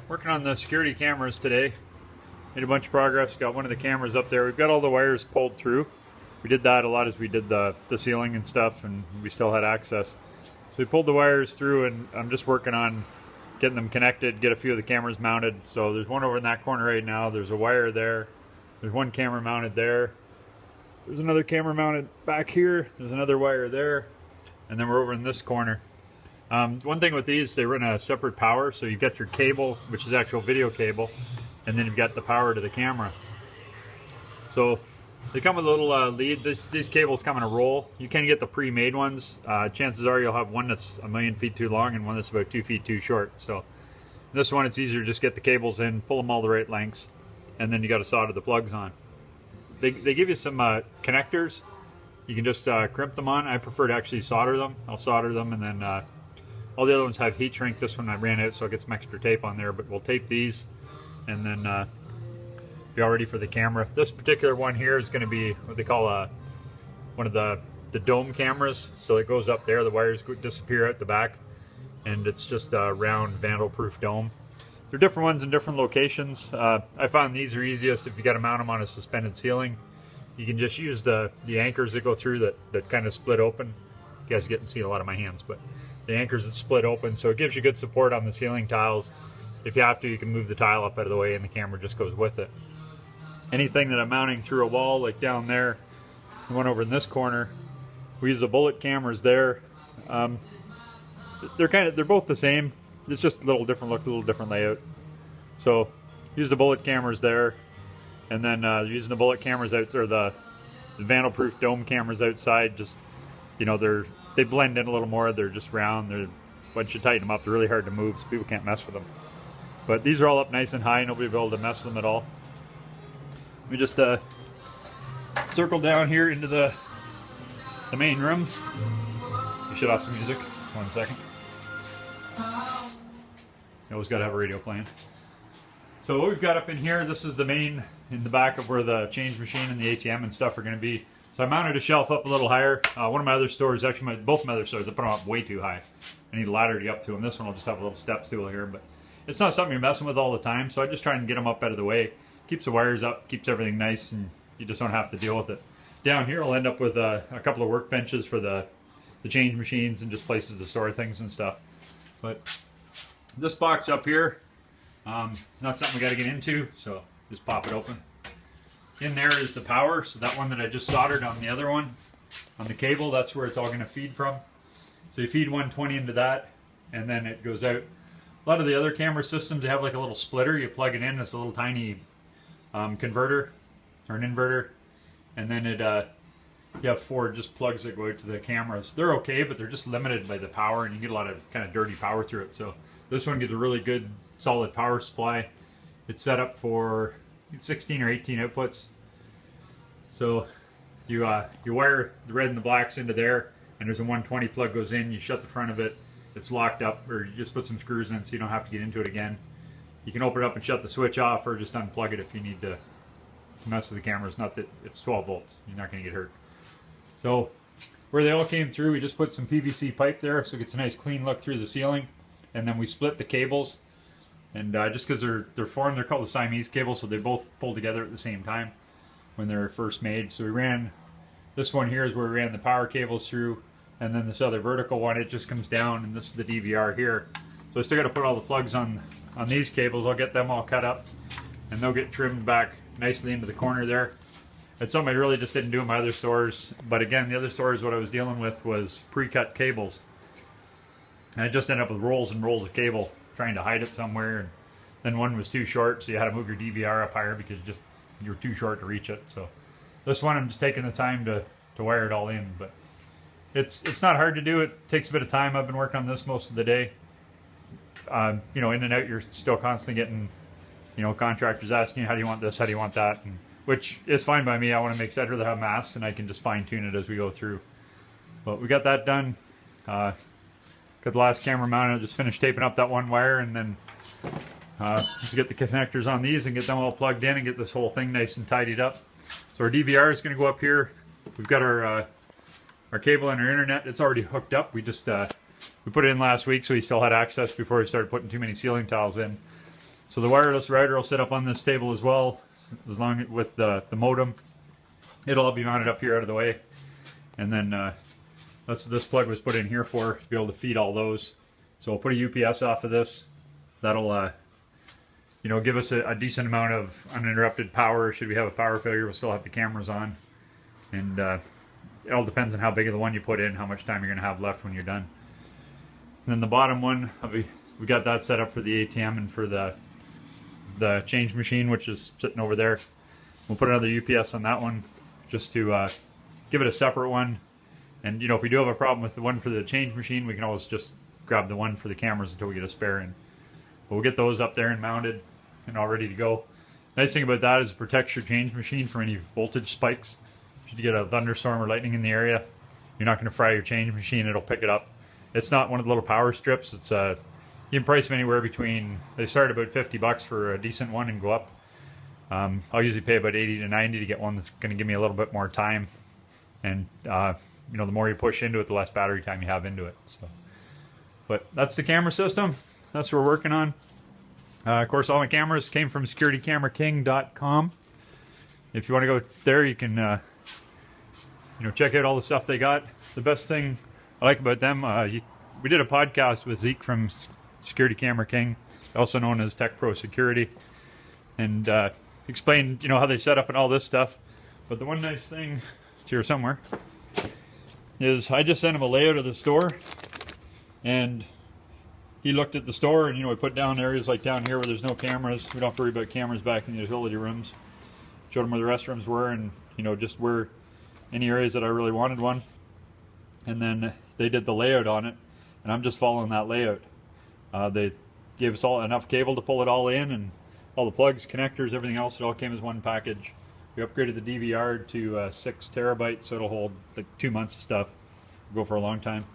Working on the security cameras today. Made a bunch of progress. Got one of the cameras up there. We've got all the wires pulled through. We did that a lot as we did the ceiling and stuff, and we still had access. So we pulled the wires through, and I'm just working on getting them connected, get a few of the cameras mounted. So there's one over in that corner right now. There's a wire there. There's one camera mounted there. There's another camera mounted back here. There's another wire there. And then we're over in this corner. One thing with these, they run a separate power. So you've got your cable, which is actual video cable, and then you've got the power to the camera. So they come with a little lead. These cables come in a roll. You can get the pre-made ones. Chances are you'll have one that's 1,000,000 feet too long and one that's about 2 feet too short. So this one, it's easier to just get the cables in, pull them all the right lengths, and then you got to solder the plugs on. They give you some connectors. You can just crimp them on. I prefer to actually solder them. I'll solder them, and then all the other ones have heat shrink. This one I ran out, so I get some extra tape on there, but we'll tape these and then be all ready for the camera. This particular one here is going to be what they call one of the dome cameras. So it goes up there, the wires disappear out the back, and it's just a round vandal-proof dome. There are different ones in different locations. I found these are easiest if you got to mount them on a suspended ceiling. You can just use the anchors that go through that kind of split open. You guys get to see a lot of my hands, but the anchors that split open, so it gives you good support on the ceiling tiles. If you have to, you can move the tile up out of the way and the camera just goes with it. Anything that I'm mounting through a wall, like down there, the one over in this corner, we use the bullet cameras there. They're both the same. It's just a little different look, a little different layout. So use the bullet cameras there, and then using the bullet cameras out, or the vandal-proof dome cameras outside. Just, you know, they blend in a little more. They're just round. Once you tighten them up, they're really hard to move, so people can't mess with them. But these are all up nice and high. Nobody will be able to mess with them at all. Let me just circle down here into the main room. You shut off some music. 1 second. You always got to have a radio playing. So what we've got up in here, this is the main, in the back of where the change machine and the ATM and stuff are going to be. So I mounted a shelf up a little higher. One of my other stores, actually both my other stores, I put them up way too high. I need a ladder to get up to them. This one will just have a little step stool here, but it's not something you're messing with all the time, so I just try and get them up out of the way. Keeps the wires up, keeps everything nice, and you just don't have to deal with it. Down here I'll end up with a couple of workbenches for the change machines and just places to store things and stuff. But this box up here, not something we got to get into, so just pop it open. In there is the power, so that one that I just soldered on the other one, on the cable, that's where it's all going to feed from. So you feed 120 into that, and then it goes out. A lot of the other camera systems, they have like a little splitter. You plug it in, it's a little tiny converter, or an inverter, and then you have 4 just plugs that go out to the cameras. They're okay, but they're just limited by the power, and you get a lot of kind of dirty power through it. So this one gives a really good, solid power supply. It's set up for 16 or 18 outputs. So you wire the red and the blacks into there, and there's a 120 plug goes in. You shut the front of it. It's locked up, or you just put some screws in so you don't have to get into it again. You can open it up and shut the switch off, or just unplug it if you need to mess with the cameras. Not that it's 12 volts. You're not going to get hurt. So where they all came through, we just put some PVC pipe there so it gets a nice clean look through the ceiling. And then we split the cables. And just because they're formed, they're called the Siamese cables, so they both pull together at the same time when they're first made. So we ran, this one here is where we ran the power cables through, and then this other vertical one, it just comes down, and this is the DVR here. So I still got to put all the plugs on these cables. I'll get them all cut up, and they'll get trimmed back nicely into the corner there. It's something I really just didn't do in my other stores, but again, the other stores, what I was dealing with was pre-cut cables. And I just ended up with rolls and rolls of cable, trying to hide it somewhere, and then one was too short, so you had to move your DVR up higher because you were too short to reach it. So this one, I'm just taking the time to wire it all in, but it's not hard to do. It takes a bit of time. I've been working on this most of the day. You know, in and out, you're still constantly getting, you know, contractors asking you, how do you want this, how do you want that, and which is fine by me. I want to make, I'd rather have masks, and I can just fine tune it as we go through. But we got that done. Got the last camera mounted. Just finished taping up that one wire, and then just get the connectors on these and get them all plugged in and get this whole thing nice and tidied up. So our DVR is going to go up here. We've got our cable and our internet. It's already hooked up. We just we put it in last week, so we still had access before we started putting too many ceiling tiles in. So the wireless router will sit up on this table as well, as long with the modem. It'll all be mounted up here out of the way. And then that's what this plug was put in here for, to be able to feed all those. So we'll put a UPS off of this. That'll you know, give us a decent amount of uninterrupted power. Should we have a power failure, we'll still have the cameras on. And it all depends on how big of the one you put in, how much time you're going to have left when you're done. And then the bottom one, we got that set up for the ATM and for the change machine, which is sitting over there. We'll put another UPS on that one just to give it a separate one. And you know, if we do have a problem with the one for the change machine, we can always just grab the one for the cameras until we get a spare in. But we'll get those up there and mounted and all ready to go. Nice thing about that is it protects your change machine from any voltage spikes. If you get a thunderstorm or lightning in the area, you're not going to fry your change machine. It'll pick it up. It's not one of the little power strips. It's you can price them anywhere between, they start about $50 for a decent one and go up. I'll usually pay about 80 to 90 to get one that's going to give me a little bit more time. And you know, the more you push into it, the less battery time you have into it. So, but that's the camera system. That's what we're working on. Of course, all my cameras came from securitycameraking.com. If you want to go there, you can you know, check out all the stuff they got. The best thing I like about them, we did a podcast with Zeke from Security Camera King, also known as Tech Pro Security, and explained, you know, how they set up and all this stuff. But the one nice thing, it's here somewhere, is I just sent him a layout of the store, and he looked at the store, and you know, we put down areas like down here where there's no cameras. We don't have to worry about cameras back in the utility rooms. Showed him where the restrooms were, and you know, just where any areas that I really wanted one. And then they did the layout on it, and I'm just following that layout. They gave us all enough cable to pull it all in, and all the plugs, connectors, everything else. It all came as one package. We upgraded the DVR to 6 terabytes, so it'll hold like 2 months of stuff. It'll go for a long time.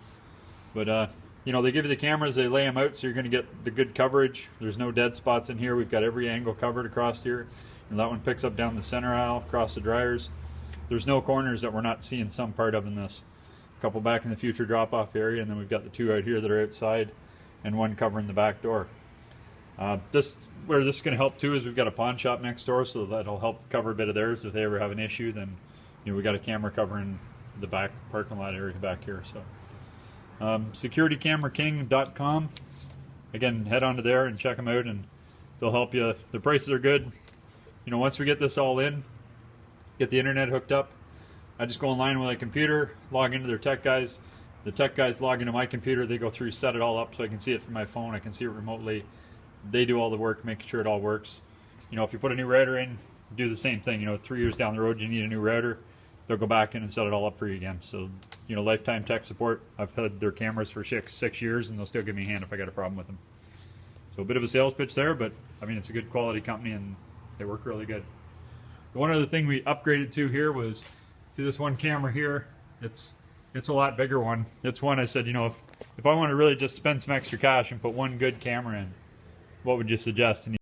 But you know, they give you the cameras, they lay them out, so you're going to get the good coverage. There's no dead spots in here. We've got every angle covered across here. And that one picks up down the center aisle, across the dryers. There's no corners that we're not seeing some part of in this. A couple back in the future drop-off area, and then we've got the 2 out here that are outside, and 1 covering the back door. Where this is going to help too is we've got a pawn shop next door, so that'll help cover a bit of theirs. If they ever have an issue, then you know, we got a camera covering the back parking lot area back here. So securitycameraking.com. Again, head on to there and check them out, and they'll help you. The prices are good. You know, once we get this all in, get the internet hooked up, I just go online with my computer, log into their tech guys. The tech guys log into my computer. They go through, set it all up so I can see it from my phone. I can see it remotely. They do all the work, making sure it all works. You know, if you put a new router in, do the same thing. You know, 3 years down the road, you need a new router. They'll go back in and set it all up for you again. So, you know, lifetime tech support. I've had their cameras for 6 years, and they'll still give me a hand if I got a problem with them. So a bit of a sales pitch there, but I mean, it's a good quality company, and they work really good. The one other thing we upgraded to here was, see this one camera here? It's a lot bigger one. It's one I said, you know, if I want to really just spend some extra cash and put one good camera in, what would you suggest? And